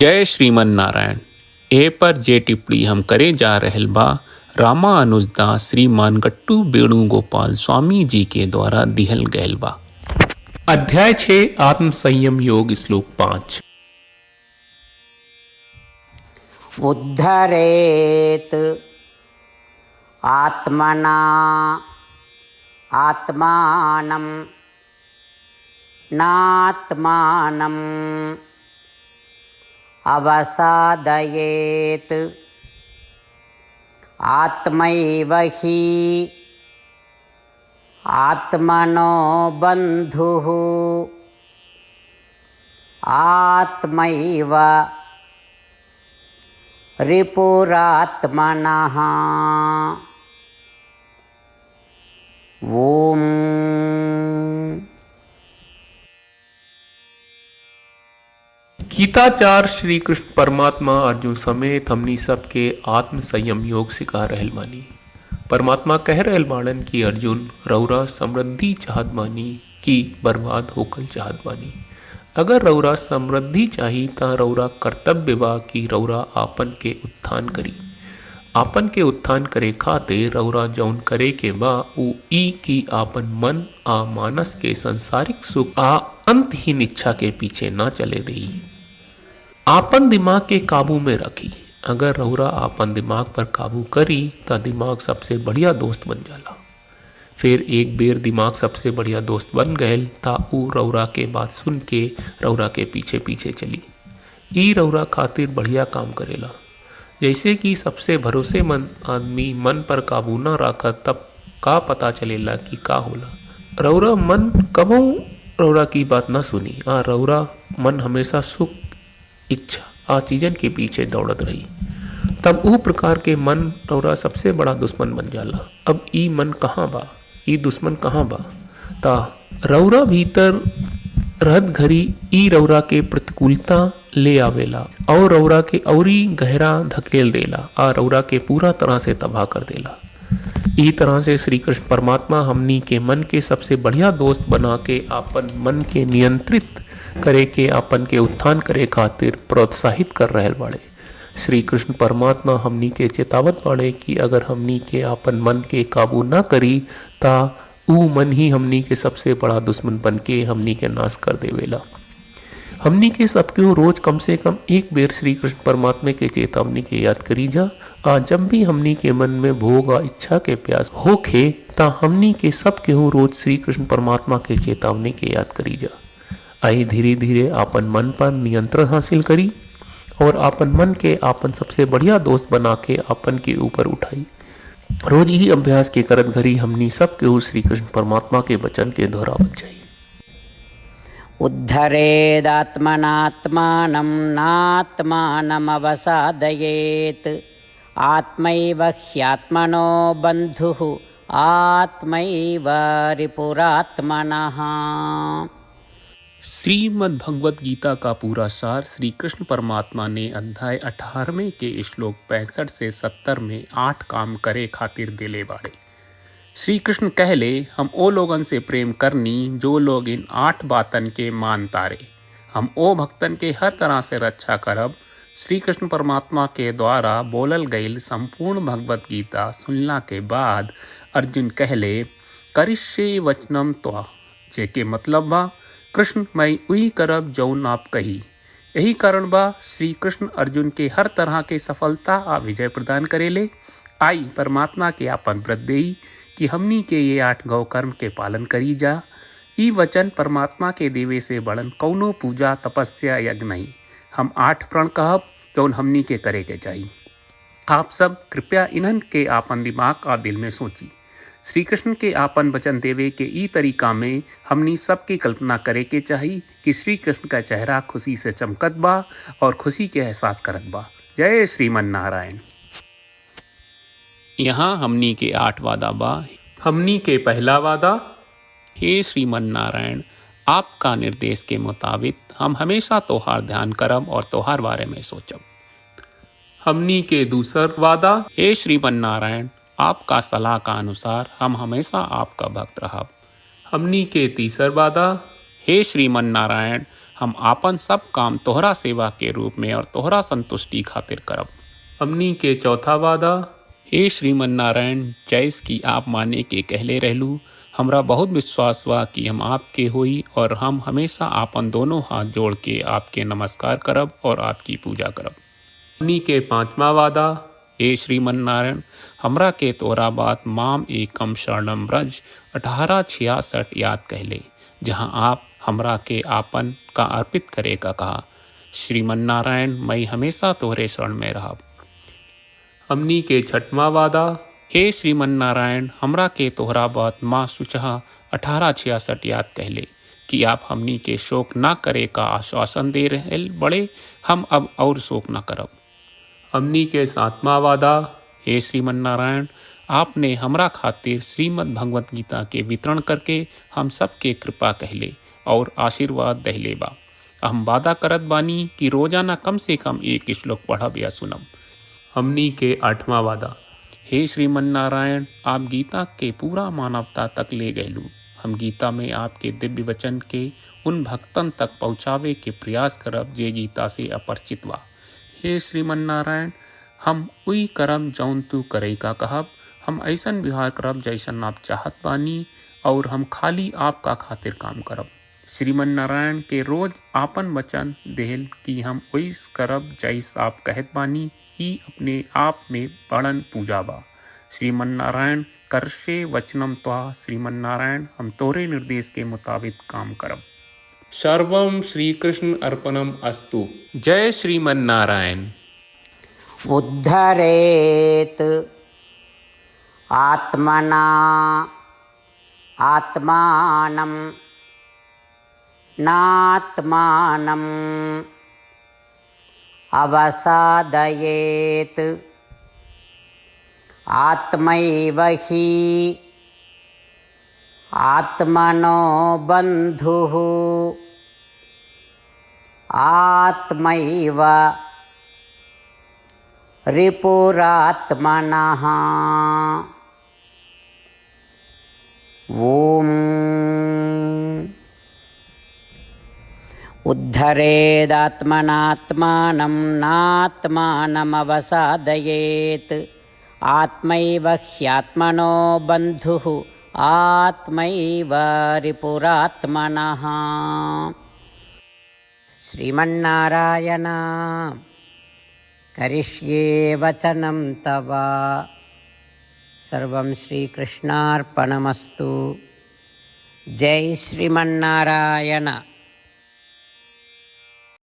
जय श्रीमन नारायण। ए पर जे टिप्पणी हम करे जा रहल बा रामानुजदास श्रीमान गट्टू वेणुगोपाल स्वामी जी के द्वारा दिहल गयल बा। अध्याय 6 आत्म संयम योग श्लोक 5। उद्धरेत आत्मना आत्मानं नात्मानं अवसादयेत् आत्मैव हि आत्मनो बन्धुः आत्मैव रिपुरात्मनः। ओम। गीताचार्य श्री कृष्ण परमात्मा अर्जुन समेत हमनी सबके आत्म संयम योग सिखा रहल बानी। परमात्मा कह रहल बाड़न कि अर्जुन रौरा समृद्धि चाहत बानी कि बर्बाद होकल चाहत बानी। अगर रौरा समृद्धि चाही ता रौरा कर्तव्य बा कि रौरा आपन के उत्थान करी। आपन के उत्थान करे खातिर रौरा जौन करे के बा उ ई कि आपन मन आ मानस के संसारिक सुख आ अंतहीन इच्छा के पीछे ना चले देई। आपन दिमाग के काबू में रखी। अगर रौरा आपन दिमाग पर काबू करी ता दिमाग सबसे बढ़िया दोस्त बन जाला। फिर एक बेर दिमाग सबसे बढ़िया दोस्त बन गए ता उ रौरा के बात सुन के रौरा के पीछे पीछे चली। ई रौरा खातिर बढ़िया काम करेला। जैसे कि सबसे भरोसेमंद आदमी मन पर काबू ना रखत तब का पता चलेला कि का होला। रौरा मन कबो रौरा की बात ना सुनी। रौरा मन हमेशा सुख इच्छा आ चीजन के पीछे दौड़त रही। तब ऊ प्रकार के मन रौरा सबसे बड़ा दुश्मन बन जाला। अब ई मन कहाँ बा, ई दुश्मन कहाँ बा? ता रौरा भीतर रहत घरी ई रौरा के प्रतिकूलता ले आवेला और रौरा के औरी गहरा धकेल देला आ रौरा के पूरा तरह से तबाह कर देला। ई तरह से श्री कृष्ण परमात्मा हमनी के मन के सबसे बढ़िया दोस्त बना के आपन मन के नियंत्रित करे के आपन के उत्थान करे खातिर प्रोत्साहित कर रहल बाड़े। श्री कृष्ण परमात्मा हमनी के चेतावत बाड़े कि अगर हमनी के आपन मन के काबू ना करी ता ऊ मन ही हमनी के सबसे बड़ा दुश्मन बन के हमनी के नाश कर देवेला। हमनी के सबके रोज कम से कम एक बेर श्री कृष्ण परमात्मा के चेतावनी के याद करी जा। जब भी हमनी के मन में भोग और इच्छा के प्यास होखे ता हमनी के सबके रोज श्री कृष्ण परमात्मा के चेतावनी के याद करी जा। आई धीरे धीरे आपन मन पर नियंत्रण हासिल करी और आपन मन के आपन सबसे बढ़िया दोस्त बना के आपन के ऊपर उठाई। रोज ही अभ्यास के करत घरी हमनी सबके श्री कृष्ण परमात्मा के वचन के दोहरावत जाई। उद्धरेदात्मनात्मानं नात्मानं अवसादयेत् आत्मैव ह्यात्मनो बन्धुः आत्मैव रिपुरात्मनः। श्रीमद् भगवत गीता का पूरा सार श्री कृष्ण परमात्मा ने अध्याय 18वें के श्लोक 65 से 70 में 8 काम करे खातिर दिले बाड़े। श्री कृष्ण कहले हम ओ लोगन से प्रेम करनी जो लोग इन 8 बातन के मान तारे। हम ओ भक्तन के हर तरह से रक्षा करब। श्री कृष्ण परमात्मा के द्वारा बोलल गईल संपूर्ण भगवत गीता सुनला के बाद अर्जुन कहले करिष्ये वचनम त्वा, जेके मतलब बा कृष्ण मैं वही करब जौन आप कही। यही कारण बा श्री कृष्ण अर्जुन के हर तरह के सफलता आ विजय प्रदान करेले। आई परमात्मा के आपन व्रत देई कि हमनी के ये 8 गौ कर्म के पालन करी जा। ई वचन परमात्मा के देवे से बड़न कौनो पूजा तपस्या यज्ञ नहीं। हम 8 प्रण कहब जौन हमनी के करे के चाहिए। आप सब कृपया इन्हन के आपन दिमाग और दिल में सोची। श्री कृष्ण के आपन वचन देवे के ई तरीका में हमनी सबकी कल्पना करे के चाहिए कि श्री कृष्ण का चेहरा खुशी से चमकत बा और खुशी के एहसास करत बा। जय श्रीमन नारायण। यहाँ हमनी के 8 वादा बा। हमनी के पहला वादा, हे श्रीमन नारायण आपका निर्देश के मुताबिक हम हमेशा तोहार ध्यान करब और तोहार बारे में सोचब। हमनी के दूसर वादा, हे श्रीमन नारायण आपका सलाह का अनुसार हम हमेशा आपका भक्त रहब। हमनी के तीसर वादा, हे श्रीमन नारायण हम आपन सब काम तोहरा सेवा के रूप में और तोहरा संतुष्टि खातिर करब। हमनी के चौथा वादा। हे श्रीमन नारायण, जैस की आप माने के कहले रहलू, हमरा बहुत विश्वास बा कि हम आपके होई और हम हमेशा आपन दोनों हाथ जोड़ के आपके नमस्कार करब और आपकी पूजा करब। हमनी के पांचवा वादा। हे श्रीमन नारायण, हमरा के तोरा बात माम एकम शरणम ब्रज 1866 याद कहले, जहाँ आप हमरा के आपन का अर्पित करे का कहा। श्रीमन नारायण, मैं हमेशा तोहरे शरण में रहब। हमनी के छठवां वादा। हे श्रीमन नारायण, हमरा के तोहरा बात माँ सुचहा 1866 याद कहले कि आप हमनी के शोक ना करे का आश्वासन दे रहे बड़े, हम अब और शोक ना करब। हमनी के सातवां वादा। हे श्रीमन नारायण, आपने हमरा खातिर श्रीमद् भगवत गीता के वितरण करके हम सबके कृपा कहले और आशीर्वाद दहले बा। हम वादा करत बानी कि रोजाना कम से कम एक श्लोक पढ़ब या सुनब। हमनी के आठवां वादा। हे श्रीमन नारायण, आप गीता के पूरा मानवता तक ले गयलू। हम गीता में आपके दिव्य वचन के उन भक्तन तक पहुँचावे के प्रयास करब जे गीता से अपरिचित बा। हे श्रीमन नारायण, हम उई करब जौन तू करे का कहब। हम ऐसन व्यवहार करब जैसन आप चाहत बानी और हम खाली आपका खातिर काम करब। श्रीमन नारायण के रोज आपन वचन देहल कि हम ओइस करब जैस आप कहत बानी, ही अपने आप में बड़न पूजा बा। श्रीमन नारायण, करशे वचनम त्वा। श्रीमन नारायण, हम तोरे निर्देश के मुताबिक काम करब। सर्वम श्री कृष्ण अर्पणम अस्तु। जय श्रीमन नारायण। उद्धरेत आत्मना आत्मानं नात्मानं अवसादयेत्। आत्मैव हि आत्मनो बन्धुः। आत्मैव रिपुरात्मनः। ॐ उद्धरेदात्मनात्मानं नात्मानमवसादयेत्। आत्मैव ह्यात्मनो बन्धुः। आत्मैव रिपुरात्मनः। श्रीमन्नारायण, करिष्ये वचनं तव। सर्वं श्रीकृष्णार्पणमस्तु। जय श्रीमन्नारायण।